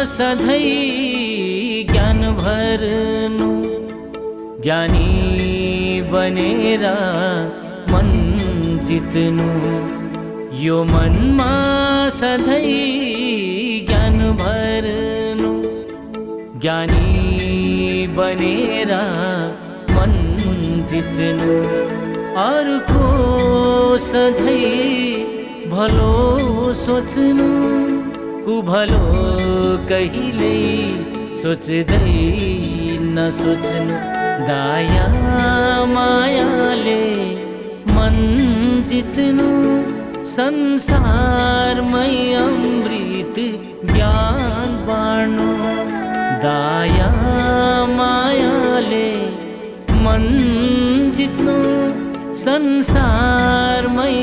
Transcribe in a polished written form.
सधैँ ज्ञान भर्नु, ज्ञानी बनेर मन जित्नु। यो मनमा सधैँ ज्ञान भर्नु, ज्ञानी बनेर मन जित्नु। अर्को सधैँ भलो सोच्नु, कुभलो कहिल्यै सोच्दै नसोच्नु। दया मायाले मन जित्नु, संसारमै अमृत ज्ञान बाँड्नु। दया मायाले मन जित्नु, संसारमै